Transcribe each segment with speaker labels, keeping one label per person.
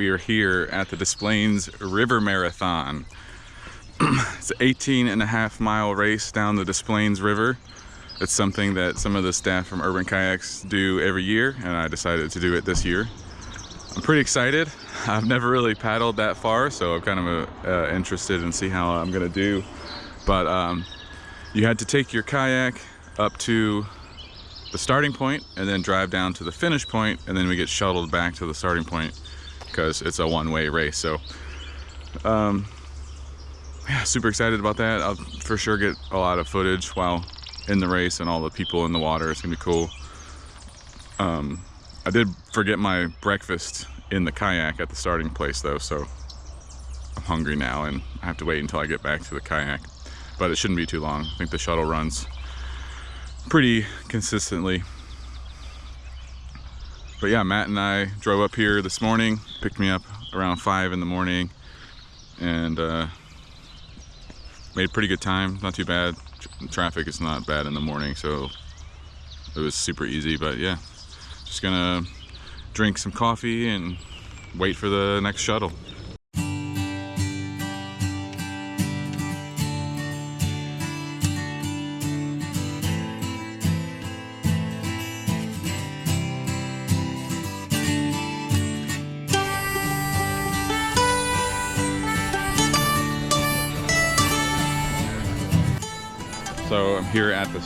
Speaker 1: we are here at the Des Plaines River Marathon. It's an 18.5-mile race down the Des Plaines River. It's something that some of the staff from Urban Kayaks do every year, and I decided to do it this year. I'm pretty excited. I've never really paddled that far, so I'm kind of interested in see how I'm gonna do. But you had to take your kayak up to the starting point and then drive down to the finish point, and then we get shuttled back to the starting point because it's a one-way race. So yeah, super excited about that. I'll for sure get a lot of footage while in the race and all the people in the water. It's gonna be cool. I did forget my breakfast in the kayak at the starting place though, so I'm hungry now and I have to wait until I get back to the kayak, but it shouldn't be too long. I think the shuttle runs pretty consistently. But yeah, Matt and I drove up here this morning, picked me up around 5 in the morning, and made a pretty good time, not too bad. Traffic is not bad in the morning, so it was super easy. But yeah, just gonna drink some coffee and wait for the next shuttle. So I'm here at the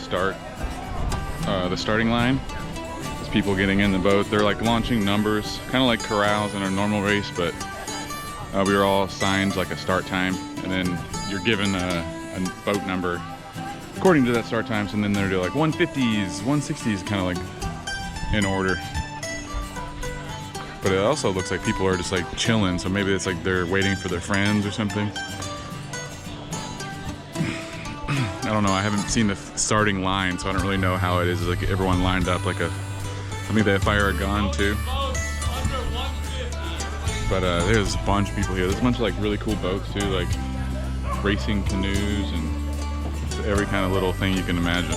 Speaker 1: starting line. There's people getting in the boat. They're like launching numbers, kind of like corrals in a normal race, but we were all assigned like a start time, and then you're given a boat number according to that start times, and then they're like 150s, 160s, kind of like in order. But it also looks like people are just like chilling, so maybe it's like they're waiting for their friends or something. I don't know, I haven't seen the starting line, so I don't really know how it is. Like everyone lined up like I think they fire a gun too. But there's a bunch of people here. There's a bunch of like really cool boats too, like racing canoes and every kind of little thing you can imagine.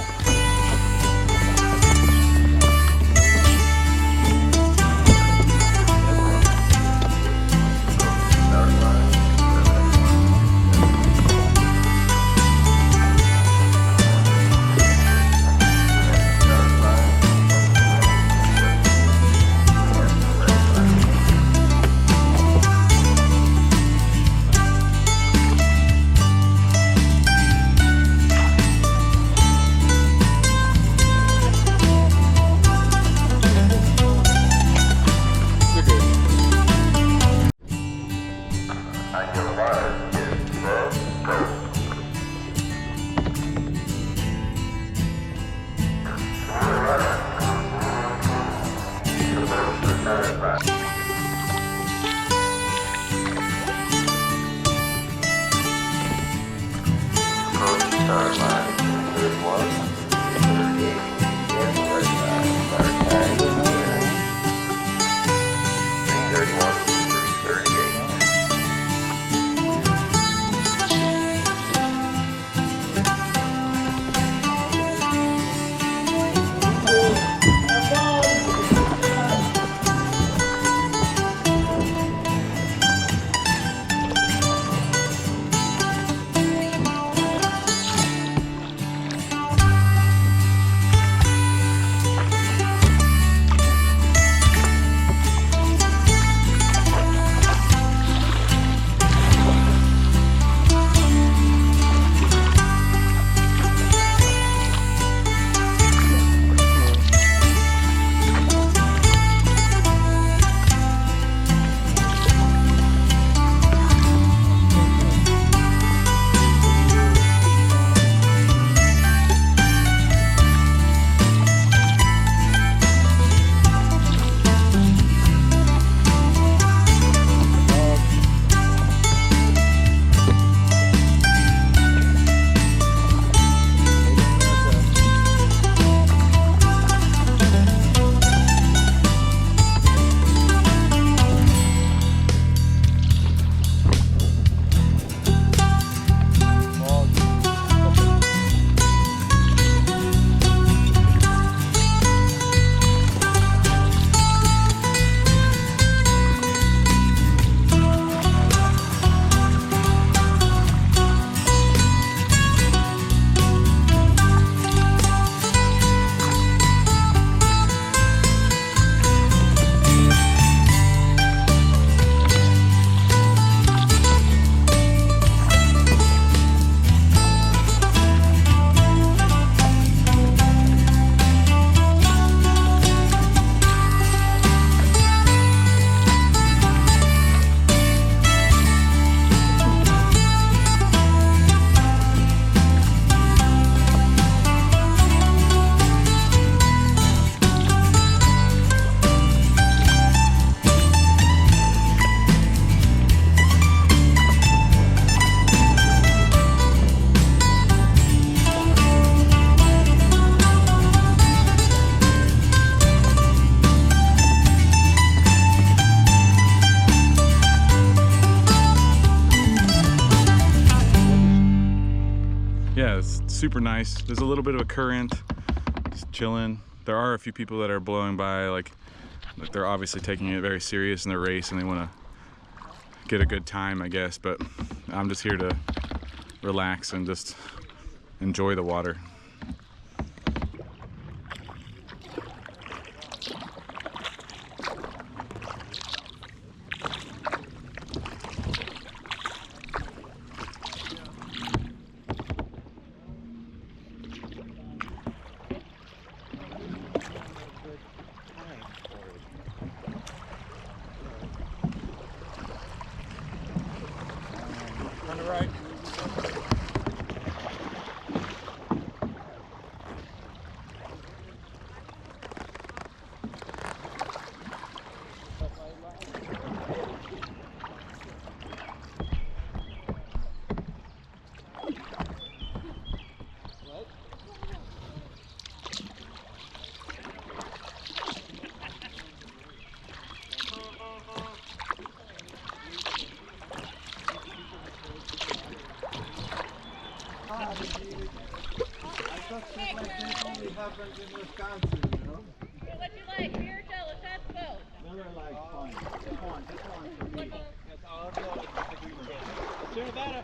Speaker 1: super nice. There's a little bit of a current, just chilling. There are a few people that are blowing by, like they're obviously taking it very serious in their race and they want to get a good time, I guess. But I'm just here to relax and just enjoy the water.
Speaker 2: On the right.
Speaker 3: I thought shit like this only happens in Wisconsin, you know?
Speaker 4: What you like? Beer, tell us. That's both.
Speaker 3: Miller like fun. Just one for me.
Speaker 2: That's all I've got. Sure, better.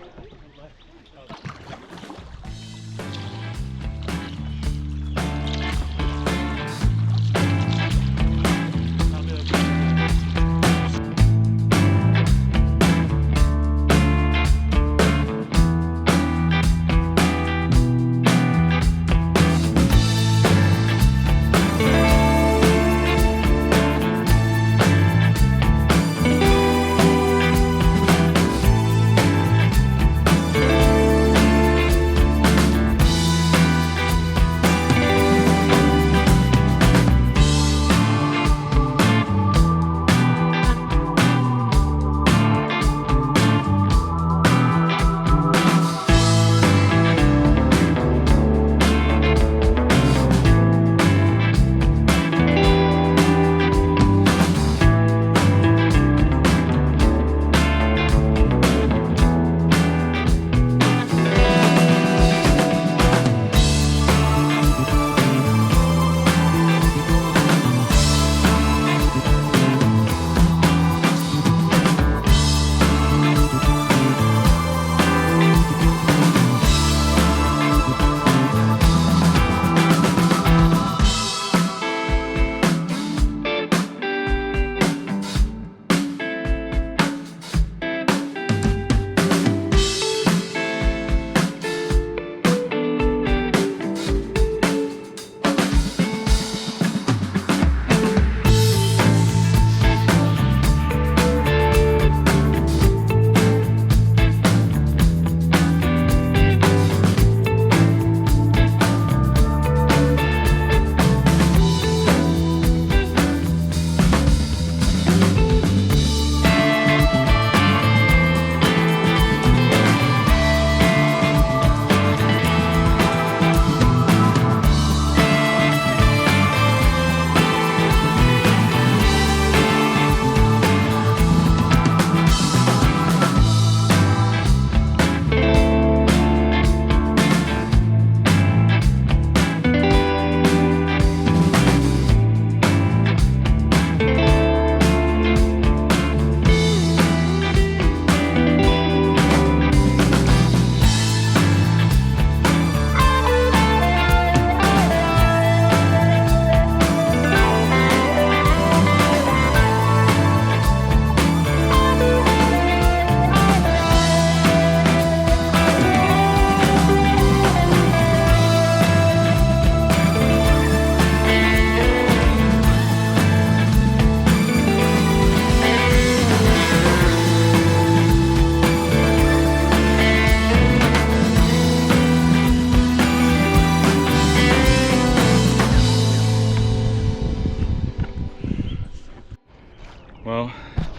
Speaker 1: Well,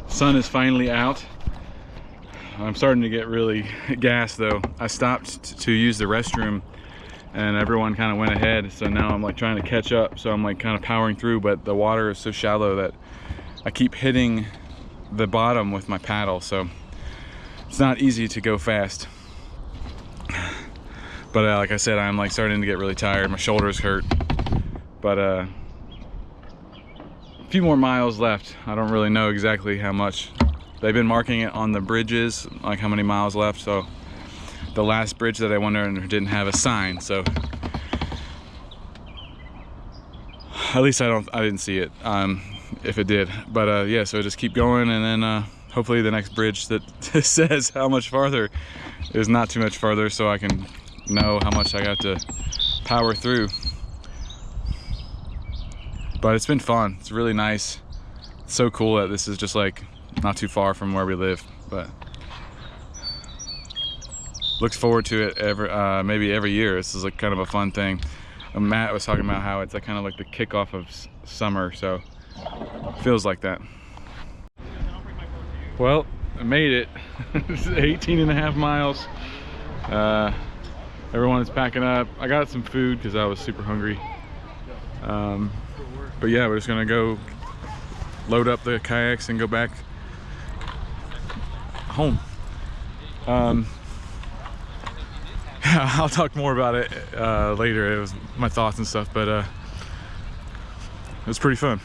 Speaker 1: sun is finally out. I'm starting to get really gassed though. I stopped to use the restroom and everyone kind of went ahead, so now I'm like trying to catch up, so I'm like kind of powering through, but the water is so shallow that I keep hitting the bottom with my paddle, so it's not easy to go fast. But like I said, I'm like starting to get really tired. My shoulders hurt. But a few more miles left. I don't really know exactly how much. They've been marking it on the bridges, like how many miles left. So the last bridge that I went under didn't have a sign, so at least I didn't see it, if it did. But yeah, so just keep going, and then hopefully the next bridge that says how much farther is not too much farther, so I can know how much I got to power through. But it's been fun. It's really nice. It's so cool that this is just like not too far from where we live. But looks forward to it maybe every year. This is like kind of a fun thing. Matt was talking about how it's like kind of like the kickoff of summer, so feels like that. Well, I made it. It's 18 and a half miles. Everyone is packing up. I got some food because I was super hungry. But yeah, we're just gonna go load up the kayaks and go back home. I'll talk more about it later. It was my thoughts and stuff, but it was pretty fun.